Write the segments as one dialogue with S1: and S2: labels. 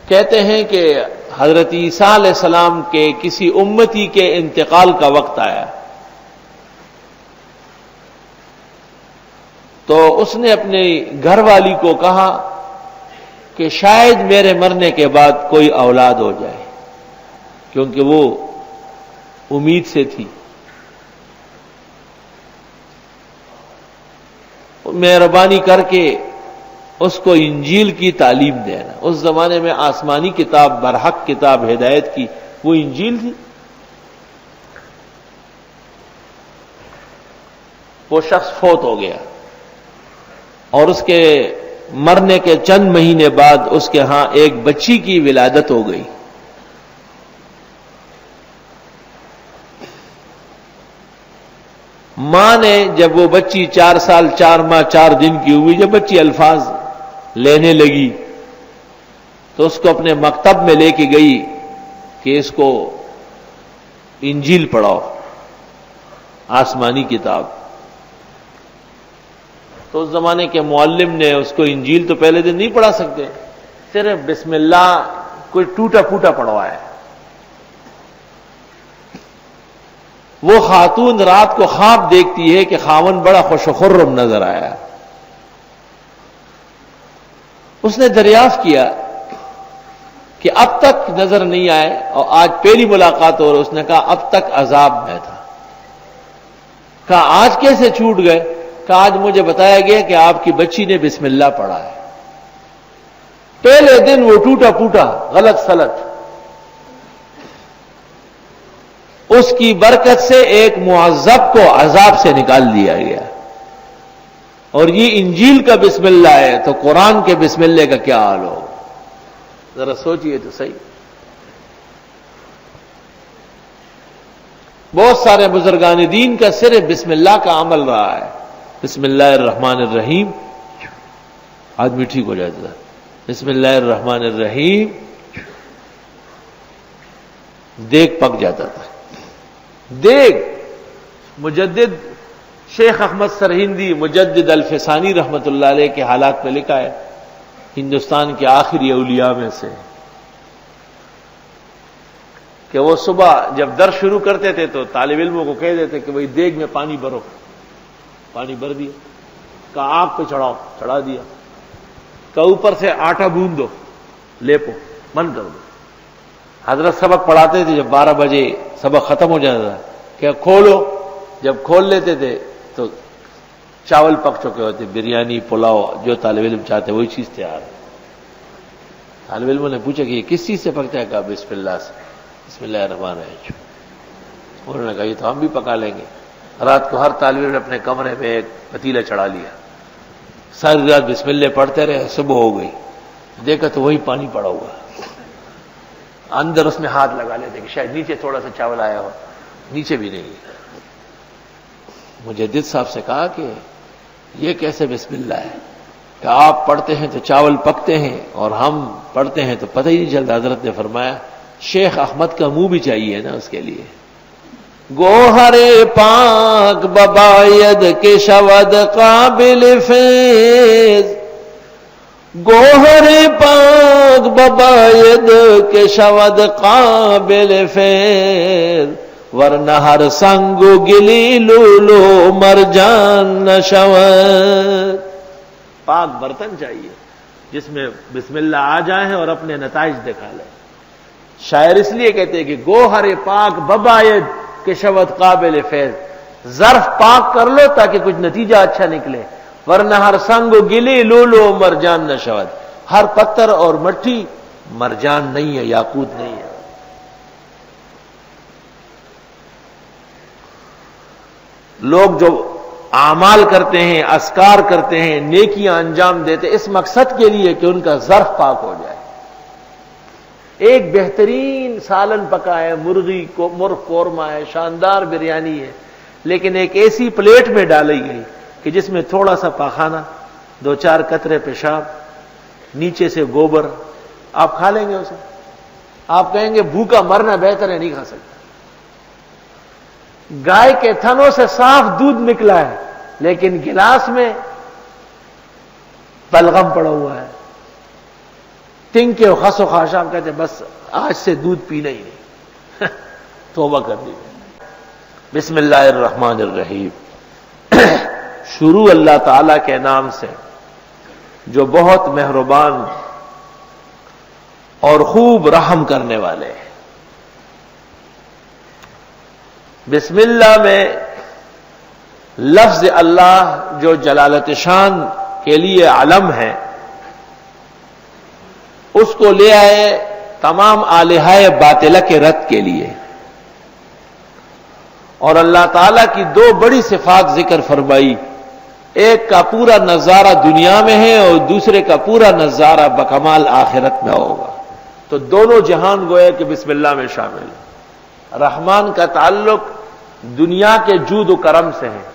S1: کہتے ہیں کہ حضرت عیسیٰ علیہ السلام کے کسی امتی کے انتقال کا وقت آیا تو اس نے اپنی گھر والی کو کہا کہ شاید میرے مرنے کے بعد کوئی اولاد ہو جائے، کیونکہ وہ امید سے تھی۔ مہربانی کر کے اس کو انجیل کی تعلیم دینا۔ اس زمانے میں آسمانی کتاب، برحق کتاب ہدایت کی وہ انجیل تھی۔ وہ شخص فوت ہو گیا اور اس کے مرنے کے چند مہینے بعد اس کے ہاں ایک بچی کی ولادت ہو گئی۔ ماں نے جب وہ بچی 4 سال 4 ماہ 4 دن کی ہوئی، جب بچی الفاظ لینے لگی تو اس کو اپنے مکتب میں لے کے گئی کہ اس کو انجیل پڑھاؤ، آسمانی کتاب۔ تو اس زمانے کے معلم نے اس کو انجیل تو پہلے دن نہیں پڑھا سکتے، صرف بسم اللہ کوئی ٹوٹا پھوٹا پڑھوایا۔ وہ خاتون رات کو خواب دیکھتی ہے کہ خاوند بڑا خوش و خرم نظر آیا۔ اس نے دریافت کیا کہ اب تک نظر نہیں آئے اور آج پہلی ملاقات ہو رہی، اس نے کہا اب تک عذاب میں تھا۔ کہا آج کیسے چھوٹ گئے؟ کہا آج مجھے بتایا گیا کہ آپ کی بچی نے بسم اللہ پڑھا ہے۔ پہلے دن وہ ٹوٹا پھوٹا غلط سلط، اس کی برکت سے ایک معذب کو عذاب سے نکال دیا گیا۔ اور یہ انجیل کا بسم اللہ ہے تو قرآن کے بسم اللہ کا کیا حال ہو؟ ذرا سوچئے تو صحیح۔ بہت سارے بزرگان دین کا صرف بسم اللہ کا عمل رہا ہے۔ بسم اللہ الرحمن الرحیم، آدمی ٹھیک ہو جاتا تھا۔ بسم اللہ الرحمن الرحیم، دیگ پک جاتا تھا۔ دیگ مجدد شیخ احمد سرہندی مجدد الفسانی رحمت اللہ علیہ کے حالات میں لکھا ہے، ہندوستان کے آخری اولیاء میں سے، کہ وہ صبح جب درس شروع کرتے تھے تو طالب علموں کو کہہ دیتے کہ بھئی دیگ میں پانی بھرو، پانی بھر دیا، کہا آگ پہ چڑھاؤ، چڑھا دیا، کہا اوپر سے آٹا بوند دو، لیپو، بند کر دو۔ حضرت سبق پڑھاتے تھے، جب 12 بجے سبق ختم ہو جاتا تھا کہ کھولو، جب کھول لیتے تھے تو چاول پک چکے ہوتے، بریانی، پلاؤ، جو طالب علم چاہتے وہی چیز تیار ہے۔ طالب علموں نے پوچھا کہ یہ کس چیز سے پکتا ہے؟ کہا بسم اللہ سے، بسم اللہ الرحمن الرحیم۔ انہوں نے کہا یہ تو ہم بھی پکا لیں گے۔ رات کو ہر طالب علم نے اپنے کمرے میں ایک پتیلا چڑھا لیا، ساری رات بسم اللہ پڑھتے رہے، صبح ہو گئی، دیکھا تو وہی پانی پڑا ہوا، اندر اس میں ہاتھ لگا لیتے کہ شاید نیچے تھوڑا سا چاول آیا ہو، نیچے بھی نہیں۔ مجدد صاحب سے کہا کہ یہ کیسے بسم اللہ ہے؟ کہ آپ پڑھتے ہیں تو چاول پکتے ہیں اور ہم پڑھتے ہیں تو پتہ ہی نہیں چلتا۔ حضرت نے فرمایا شیخ احمد کا منہ بھی چاہیے نا اس کے لیے۔ گوہر پاک بباید کے شود قابل فیض، گوہر پاک بباید کے شود قابل فیض، ورنہ ہر سنگ و گلی لولو مرجان نشود۔ پاک برتن چاہیے جس میں بسم اللہ آ جائیں اور اپنے نتائج دکھا لیں۔ شاعر اس لیے کہتے ہیں کہ گوہر پاک بباید کہ شود قابل فیض، ظرف پاک کر لو تاکہ کچھ نتیجہ اچھا نکلے، ورنہ ہر سنگ و گلی لولو مرجان نشود، ہر پتھر اور مٹی مرجان نہیں ہے، یاقوت نہیں ہے۔ لوگ جو اعمال کرتے ہیں، اذکار کرتے ہیں، نیکیاں انجام دیتے اس مقصد کے لیے کہ ان کا ظرف پاک ہو جائے۔ ایک بہترین سالن پکا ہے، مرغ قورمہ ہے، شاندار بریانی ہے، لیکن ایک ایسی پلیٹ میں ڈالی گئی کہ جس میں تھوڑا سا پاخانہ، 2-4 قطرے پیشاب، نیچے سے گوبر، آپ کھا لیں گے اسے؟ آپ کہیں گے بھوکا مرنا بہتر ہے، نہیں کھا سکتا۔ گائے کے تھنوں سے صاف دودھ نکلا ہے لیکن گلاس میں بلغم پڑا ہوا ہے، تنکے و خس و خاشام کہتے ہیں بس آج سے دودھ پینا ہی نہیں. توبہ کر دی. بسم اللہ الرحمن الرحیم. شروع اللہ تعالی کے نام سے جو بہت مہربان اور خوب رحم کرنے والے ہیں. بسم اللہ میں لفظ اللہ جو جلالت شان کے لیے علم ہے اس کو لے آئے تمام آلہۂ باطلہ کے رد کے لیے. اور اللہ تعالیٰ کی دو بڑی صفات ذکر فرمائی. ایک کا پورا نظارہ دنیا میں ہے اور دوسرے کا پورا نظارہ بکمال آخرت میں ہوگا. تو دونوں جہان گوئے کہ بسم اللہ میں شامل ہے. رحمان کا تعلق دنیا کے جود و کرم سے ہے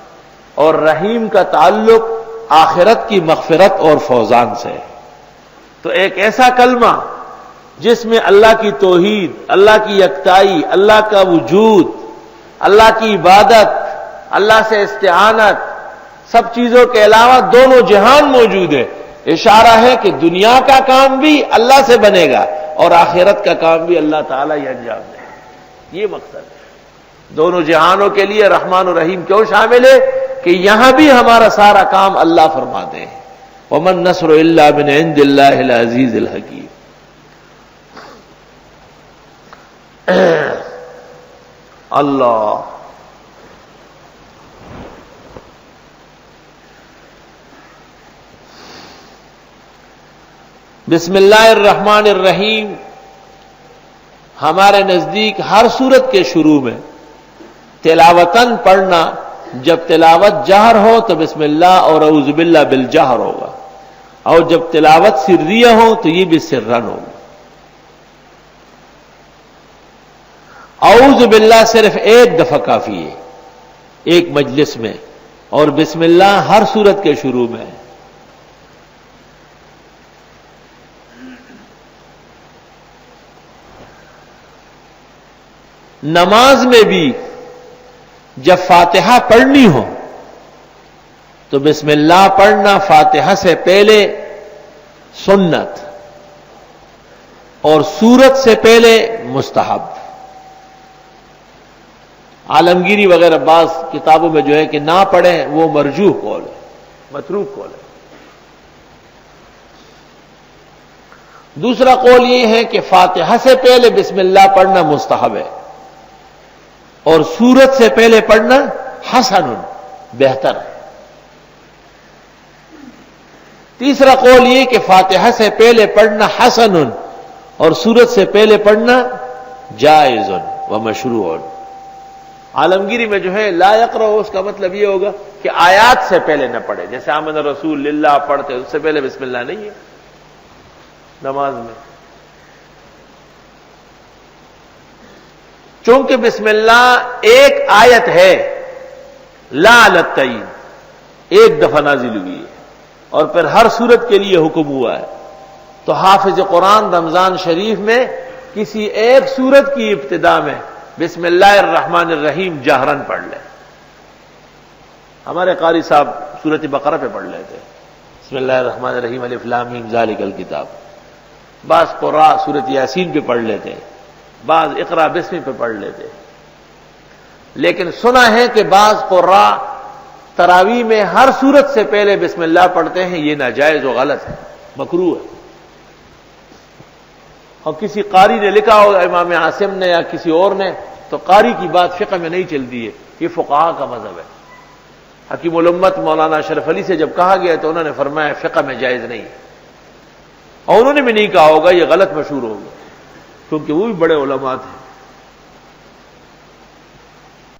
S1: اور رحیم کا تعلق آخرت کی مغفرت اور فوزان سے ہے. تو ایک ایسا کلمہ جس میں اللہ کی توحید، اللہ کی یکتائی، اللہ کا وجود، اللہ کی عبادت، اللہ سے استعانت، سب چیزوں کے علاوہ دونوں جہان موجود ہے. اشارہ ہے کہ دنیا کا کام بھی اللہ سے بنے گا اور آخرت کا کام بھی اللہ تعالیٰ ہی انجام دے گا. یہ مقصد ہے. دونوں جہانوں کے لیے رحمان و رحیم کیوں شامل ہے کہ یہاں بھی ہمارا سارا کام اللہ فرماتے ہیں. وَمَن نَّصْرُ إِلَّا مِنْ عِندِ اللَّهِ الْعَزِيزِ الْحَكِيمِ. اللہ بسم اللہ الرحمن الرحیم ہمارے نزدیک ہر سورت کے شروع میں تلاوتاً پڑھنا، جب تلاوت جہر ہو تو بسم اللہ اور اعوذ باللہ بالجہر ہوگا، اور جب تلاوت سریہ ہو تو یہ بھی سرن ہوگا. اعوذ باللہ صرف ایک دفعہ کافی ہے ایک مجلس میں، اور بسم اللہ ہر سورت کے شروع میں. نماز میں بھی جب فاتحہ پڑھنی ہو تو بسم اللہ پڑھنا فاتحہ سے پہلے سنت اور سورت سے پہلے مستحب. عالمگیری وغیرہ بعض کتابوں میں جو ہے کہ نہ پڑھیں وہ مرجوح قول ہے، متروک قول ہے. دوسرا قول یہ ہے کہ فاتحہ سے پہلے بسم اللہ پڑھنا مستحب ہے اور سورت سے پہلے پڑھنا حسن بہتر ہے. تیسرا قول یہ کہ فاتحہ سے پہلے پڑھنا حسن اور سورت سے پہلے پڑھنا جائز و مشروع. عالمگیری میں جو ہے لا یقرأ، اس کا مطلب یہ ہوگا کہ آیات سے پہلے نہ پڑھے. جیسے آمن الرسول للہ پڑھتے اس سے پہلے بسم اللہ نہیں ہے نماز میں. چونکہ بسم اللہ ایک آیت ہے لا علی التعیین، ایک دفعہ نازل ہوئی ہے اور پھر ہر صورت کے لیے حکم ہوا ہے. تو حافظ قرآن رمضان شریف میں کسی ایک صورت کی ابتدا میں بسم اللہ الرحمن الرحیم جہرن پڑھ لیں. ہمارے قاری صاحب سورت بقرہ پہ پڑھ لیتے بسم اللہ الرحمن الرحیم الف لام میم ذالک الکتاب. بعض قراء سورت یاسین پہ پڑھ لیتے، بعض اقرا بسم پہ پڑھ لیتے. لیکن سنا ہے کہ بعض قراء تراویح میں ہر صورت سے پہلے بسم اللہ پڑھتے ہیں. یہ ناجائز و غلط ہے، مکروہ ہے. اور کسی قاری نے لکھا ہو امام عاصم نے یا کسی اور نے تو قاری کی بات فقہ میں نہیں چلتی ہے، یہ فقہا کا مذہب ہے. حکیم الامت مولانا اشرف علی سے جب کہا گیا تو انہوں نے فرمایا فقہ میں جائز نہیں، اور انہوں نے بھی نہیں کہا ہوگا یہ غلط مشہور ہوگا کیونکہ وہ بھی بڑے علماء تھے.